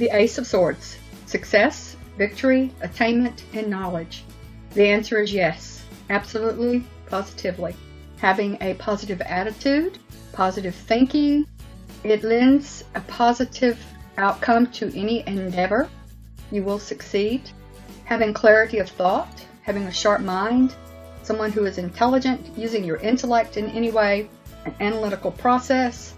The Ace of Swords. Success, victory, attainment, and knowledge. The answer is yes. Absolutely, positively. Having a positive attitude, positive thinking, it lends a positive outcome to any endeavor. You will succeed. Having clarity of thought, having a sharp mind, someone who is intelligent, using your intellect in any way, an analytical process,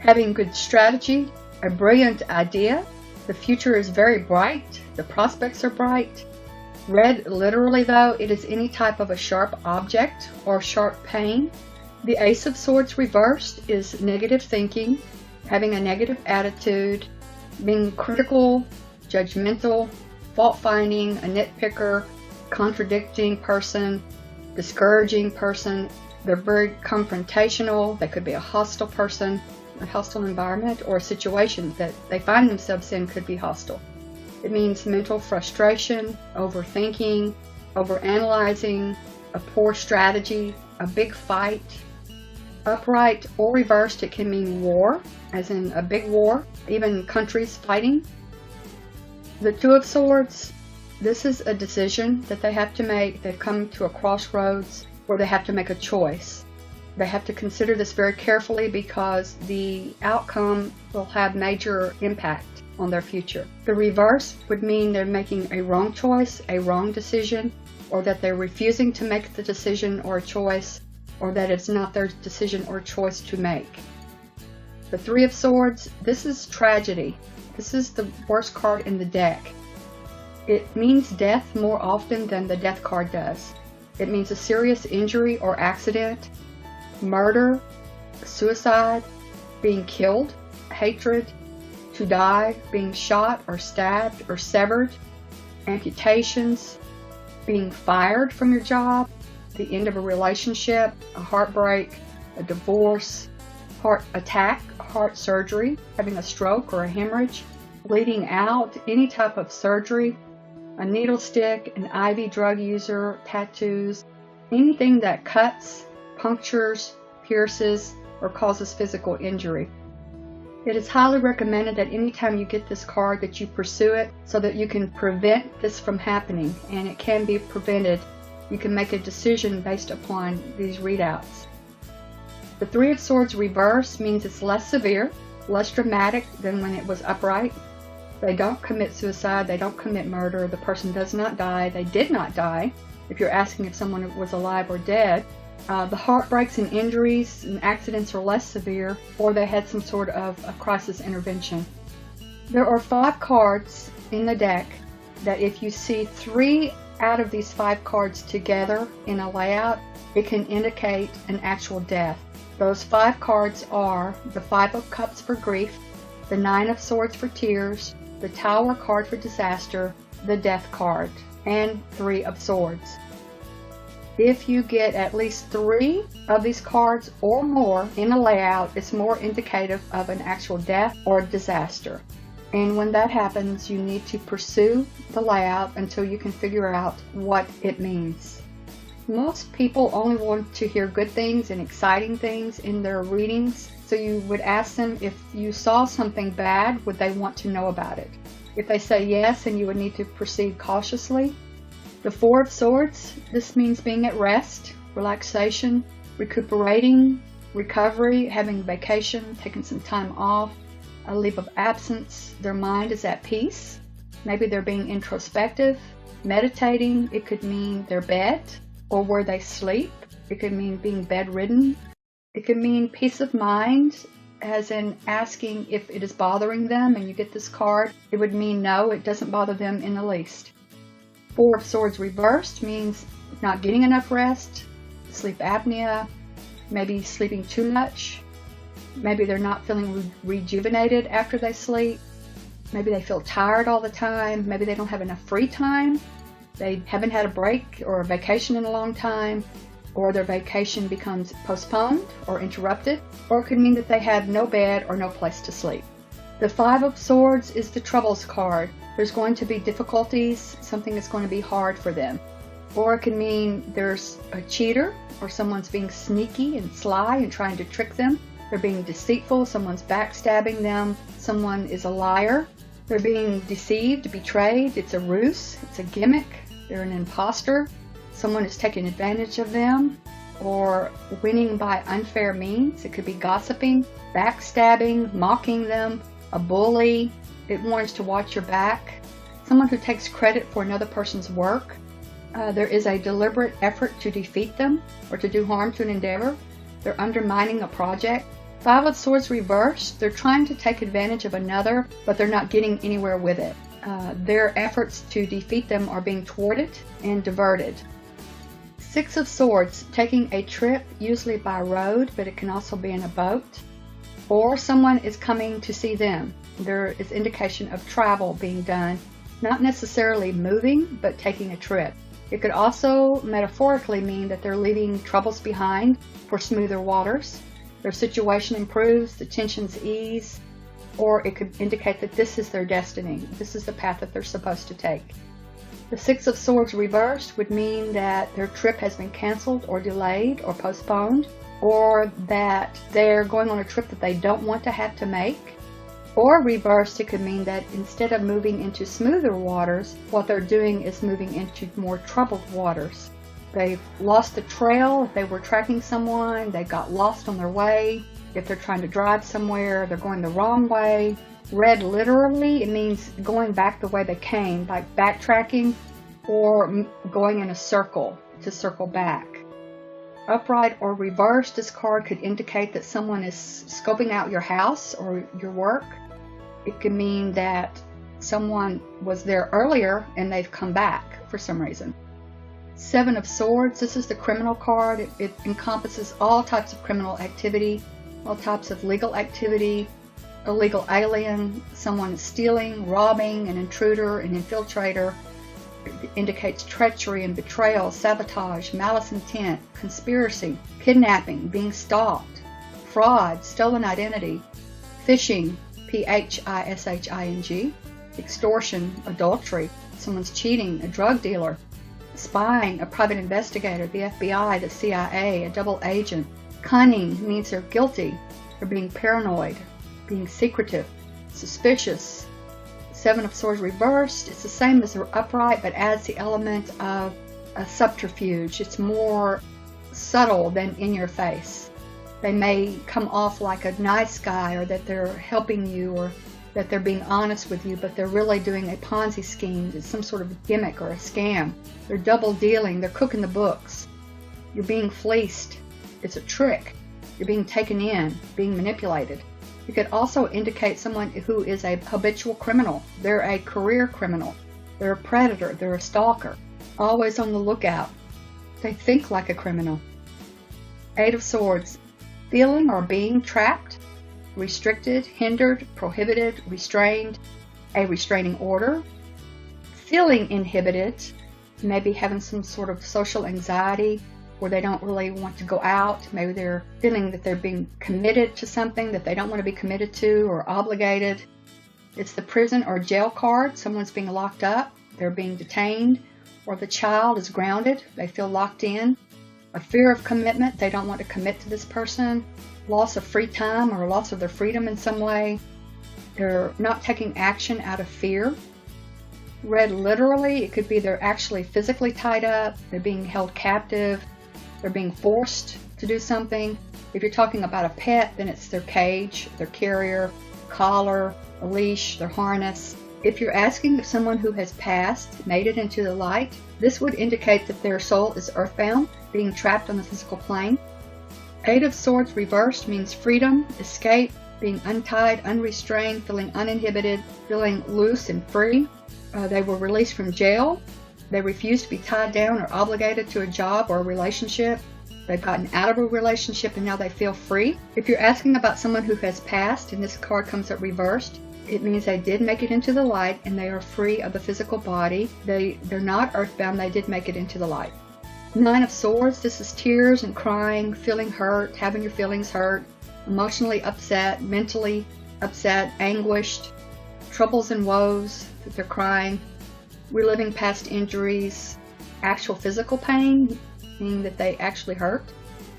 having good strategy, a brilliant idea. The future is very bright. The prospects are bright. Read literally, though, it is any type of a sharp object or sharp pain. The Ace of Swords reversed is negative thinking, having a negative attitude, being critical, judgmental, fault-finding, a nitpicker, contradicting person, discouraging person. They're very confrontational. They could be a hostile person, a hostile environment, or a situation that they find themselves in could be hostile. It means mental frustration, overthinking, overanalyzing, a poor strategy, a big fight. Upright or reversed, it can mean war, as in a big war, even countries fighting. The Two of Swords, this is a decision that they have to make. They've come to a crossroads where they have to make a choice. They have to consider this very carefully because the outcome will have major impact on their future. The reverse would mean they're making a wrong choice, a wrong decision, or that they're refusing to make the decision or a choice, or that it's not their decision or choice to make. The Three of Swords, this is tragedy. This is the worst card in the deck. It means death more often than the death card does. It means a serious injury or accident, murder, suicide, being killed, hatred, to die, being shot or stabbed or severed, amputations, being fired from your job, the end of a relationship, a heartbreak, a divorce, heart attack, heart surgery, having a stroke or a hemorrhage, bleeding out, any type of surgery, a needle stick, an IV drug user, tattoos, anything that cuts, punctures, pierces, or causes physical injury. It is highly recommended that anytime you get this card that you pursue it so that you can prevent this from happening, and it can be prevented. You can make a decision based upon these readouts. The Three of Swords reverse means it's less severe, less dramatic than when it was upright. They don't commit suicide, they don't commit murder, the person does not die, they did not die, if you're asking if someone was alive or dead. The heartbreaks and injuries and accidents are less severe, or they had some sort of a crisis intervention. There are 5 cards in the deck that if you see 3 out of these 5 cards together in a layout, it can indicate an actual death. Those 5 cards are the 5 of Cups for grief, the 9 of Swords for tears, the Tower card for disaster, the Death card, and 3 of Swords. If you get at least 3 of these cards or more in a layout, it's more indicative of an actual death or disaster. And when that happens, you need to pursue the layout until you can figure out what it means. Most people only want to hear good things and exciting things in their readings, so you would ask them if you saw something bad, would they want to know about it? If they say yes, then you would need to proceed cautiously. The Four of Swords, this means being at rest, relaxation, recuperating, recovery, having vacation, taking some time off, a leave of absence. Their mind is at peace. Maybe they're being introspective, meditating. It could mean their bed or where they sleep. It could mean being bedridden. It could mean peace of mind, as in asking if it is bothering them, and you get this card. It would mean no, it doesn't bother them in the least. Four of Swords reversed means not getting enough rest, sleep apnea, maybe sleeping too much. Maybe they're not feeling rejuvenated after they sleep. Maybe they feel tired all the time. Maybe they don't have enough free time. They haven't had a break or a vacation in a long time, or their vacation becomes postponed or interrupted, or it could mean that they have no bed or no place to sleep. The Five of Swords is the Troubles card. There's going to be difficulties, something that's going to be hard for them. Or it can mean there's a cheater, or someone's being sneaky and sly and trying to trick them. They're being deceitful, someone's backstabbing them, someone is a liar, They're being deceived, betrayed. It's a ruse. It's a gimmick. They're an imposter. Someone is taking advantage of them or winning by unfair means. It could be gossiping, backstabbing, mocking them, a bully. It warns to watch your back. Someone who takes credit for another person's work. There is a deliberate effort to defeat them or to do harm to an endeavor. They're undermining a project. Five of Swords reversed. They're trying to take advantage of another, but they're not getting anywhere with it. Their efforts to defeat them are being thwarted and diverted. Six of Swords, taking a trip, usually by road, but it can also be in a boat. Or someone is coming to see them. There is indication of travel being done, not necessarily moving, but taking a trip. It could also metaphorically mean that they're leaving troubles behind for smoother waters. Their situation improves, the tensions ease, or it could indicate that this is their destiny. This is the path that they're supposed to take. The Six of Swords reversed would mean that their trip has been canceled or delayed or postponed, or that they're going on a trip that they don't want to have to make. Or reversed, it could mean that instead of moving into smoother waters, what they're doing is moving into more troubled waters. They've lost the trail. If they were tracking someone, they got lost on their way. If they're trying to drive somewhere, they're going the wrong way. Read literally, it means going back the way they came, like backtracking or going in a circle to circle back. Upright or reversed, this card could indicate that someone is scoping out your house or your work. It could mean that someone was there earlier and they've come back for some reason. Seven of Swords, this is the criminal card. It encompasses all types of criminal activity, all types of legal activity, illegal alien, someone stealing, robbing, an intruder, an infiltrator. It indicates treachery and betrayal, sabotage, malice intent, conspiracy, kidnapping, being stalked, fraud, stolen identity, phishing, phishing, extortion, adultery, someone's cheating, a drug dealer, spying, a private investigator, the FBI, the CIA, a double agent. Cunning means they're guilty, they're being paranoid, being secretive, suspicious. Seven of Swords reversed, it's the same as the upright, but adds the element of a subterfuge. It's more subtle than in your face. They may come off like a nice guy, or that they're helping you, or that they're being honest with you, but they're really doing a Ponzi scheme. It's some sort of gimmick or a scam. They're double dealing, they're cooking the books. You're being fleeced. It's a trick. You're being taken in, being manipulated. It could also indicate someone who is a habitual criminal. They're a career criminal. They're a predator. They're a stalker. Always on the lookout. They think like a criminal. Eight of Swords. Feeling or being trapped, restricted, hindered, prohibited, restrained, a restraining order. Feeling inhibited, maybe having some sort of social anxiety, where they don't really want to go out. Maybe they're feeling that they're being committed to something that they don't want to be committed to or obligated. It's the prison or jail card. Someone's being locked up. They're being detained. Or the child is grounded. They feel locked in. A fear of commitment. They don't want to commit to this person. Loss of free time or loss of their freedom in some way. They're not taking action out of fear. Read literally, it could be they're actually physically tied up. They're being held captive. They're being forced to do something. If you're talking about a pet, then it's their cage, their carrier, collar, a leash, their harness. If you're asking if someone who has passed made it into the light, this would indicate that their soul is earthbound, being trapped on the physical plane. Eight of Swords reversed means freedom, escape, being untied, unrestrained, feeling uninhibited, feeling loose and free. They were released from jail. They refused to be tied down or obligated to a job or a relationship. They've gotten out of a relationship and now they feel free. If you're asking about someone who has passed and this card comes up reversed, it means they did make it into the light and they are free of the physical body. They're not earthbound, they did make it into the light. Nine of Swords, this is tears and crying, feeling hurt, having your feelings hurt, emotionally upset, mentally upset, anguished, troubles and woes that they're crying. Reliving past injuries, actual physical pain, meaning that they actually hurt.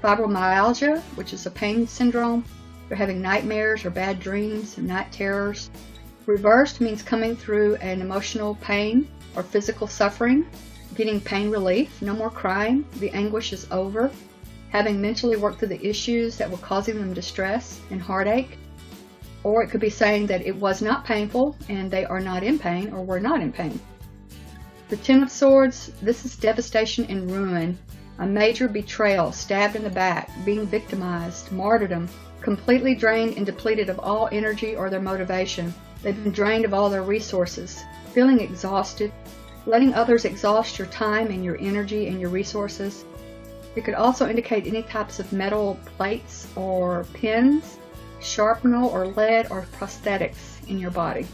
Fibromyalgia, which is a pain syndrome. They're having nightmares or bad dreams or night terrors. Reversed means coming through an emotional pain or physical suffering, getting pain relief, no more crying, the anguish is over, having mentally worked through the issues that were causing them distress and heartache. Or it could be saying that it was not painful and they are not in pain or were not in pain. The Ten of Swords, this is devastation and ruin, a major betrayal, stabbed in the back, being victimized, martyrdom, completely drained and depleted of all energy or their motivation. They've been drained of all their resources, feeling exhausted, letting others exhaust your time and your energy and your resources. It could also indicate any types of metal plates or pins, sharpener or lead or prosthetics in your body.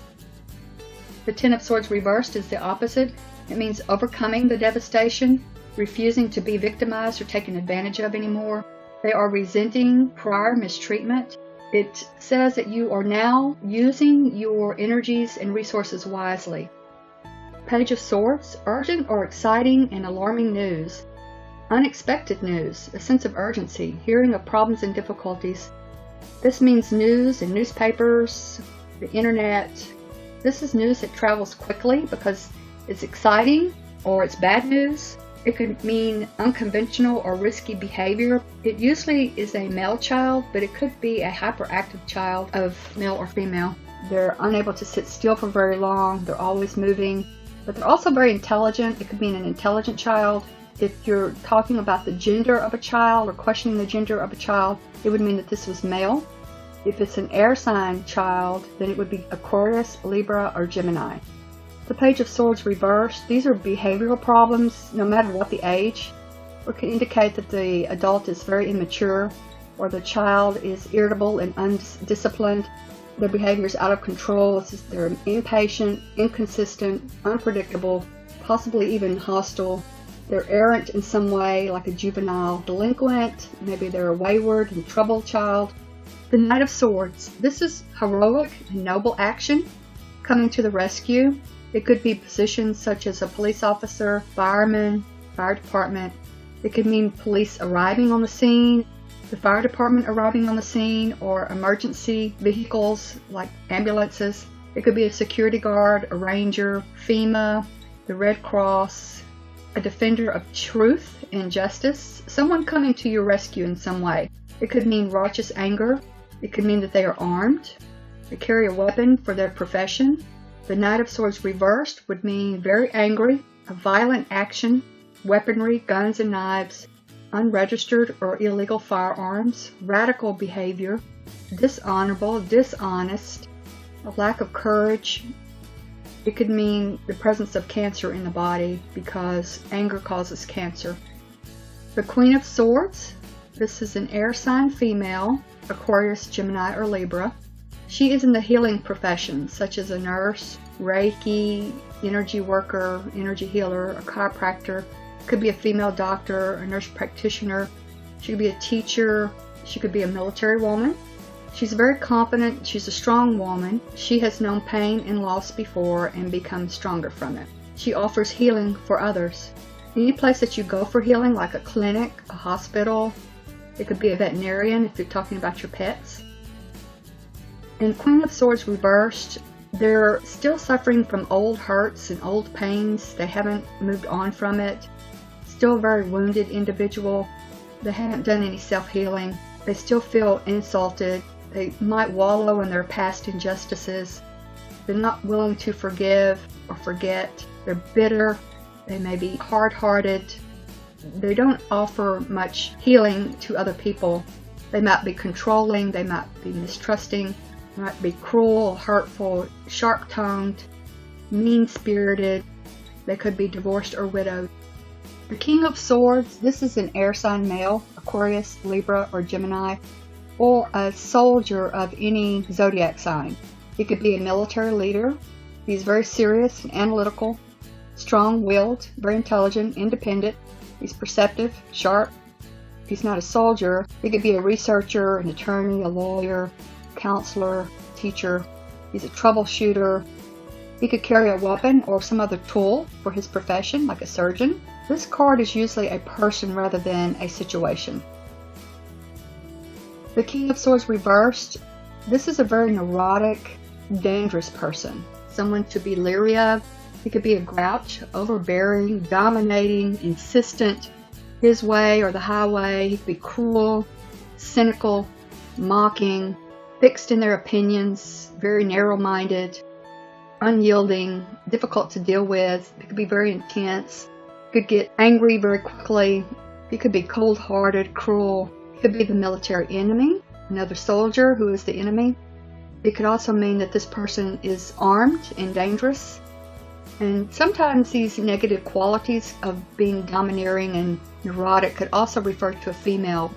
The Ten of Swords reversed is the opposite. It means overcoming the devastation, refusing to be victimized or taken advantage of anymore. They are resenting prior mistreatment. It says that you are now using your energies and resources wisely. Page of Swords, urgent or exciting and alarming news. Unexpected news, a sense of urgency, hearing of problems and difficulties. This means news in newspapers, the internet. This is news that travels quickly because it's exciting or it's bad news. It could mean unconventional or risky behavior. It usually is a male child, but it could be a hyperactive child of male or female. They're unable to sit still for very long. They're always moving, but they're also very intelligent. It could mean an intelligent child. If you're talking about the gender of a child or questioning the gender of a child, it would mean that this was male. If it's an air sign child, then it would be Aquarius, Libra, or Gemini. The Page of Swords reversed, these are behavioral problems no matter what the age, or can indicate that the adult is very immature or the child is irritable and undisciplined. Their behavior is out of control. They're impatient, inconsistent, unpredictable, possibly even hostile. They're errant in some way, like a juvenile delinquent. Maybe they're a wayward and troubled child. The Knight of Swords. This is heroic and noble action, coming to the rescue. It could be positions such as a police officer, fireman, fire department. It could mean police arriving on the scene, the fire department arriving on the scene, or emergency vehicles like ambulances. It could be a security guard, a ranger, FEMA, the Red Cross, a defender of truth and justice, someone coming to your rescue in some way. It could mean righteous anger. It could mean that they are armed. They carry a weapon for their profession. The Knight of Swords reversed would mean very angry, a violent action, weaponry, guns and knives, unregistered or illegal firearms, radical behavior, dishonorable, dishonest, a lack of courage. It could mean the presence of cancer in the body because anger causes cancer. The Queen of Swords, this is an air sign female, Aquarius, Gemini, or Libra. She is in the healing profession, such as a nurse, Reiki, energy worker, energy healer, a chiropractor. Could be a female doctor, a nurse practitioner. She could be a teacher. She could be a military woman. She's very confident. She's a strong woman. She has known pain and loss before and become stronger from it. She offers healing for others. Any place that you go for healing, like a clinic, a hospital, it could be a veterinarian if you're talking about your pets. And Queen of Swords reversed, they're still suffering from old hurts and old pains. They haven't moved on from it. Still a very wounded individual. They haven't done any self-healing. They still feel insulted. They might wallow in their past injustices. They're not willing to forgive or forget. They're bitter. They may be hard-hearted. They don't offer much healing to other people. They might be controlling. They might be mistrusting. They might be cruel, hurtful, sharp-tongued, mean-spirited. They could be divorced or widowed. The King of Swords, this is an air sign male, Aquarius, Libra, or Gemini, or a soldier of any zodiac sign. He could be a military leader. He's very serious and analytical, strong-willed, very intelligent, independent. He's perceptive, sharp. If he's not a soldier, he could be a researcher, an attorney, a lawyer, counselor, teacher. He's a troubleshooter. He could carry a weapon or some other tool for his profession, like a surgeon. This card is usually a person rather than a situation. The King of Swords reversed. This is a very neurotic, dangerous person, someone to be leery of. He could be a grouch, overbearing, dominating, insistent, his way or the highway. He could be cruel, cynical, mocking, fixed in their opinions, very narrow-minded, unyielding, difficult to deal with. He could be very intense. He could get angry very quickly. He could be cold-hearted, cruel. He could be the military enemy, another soldier who is the enemy. It could also mean that this person is armed and dangerous. And sometimes these negative qualities of being domineering and neurotic could also refer to a female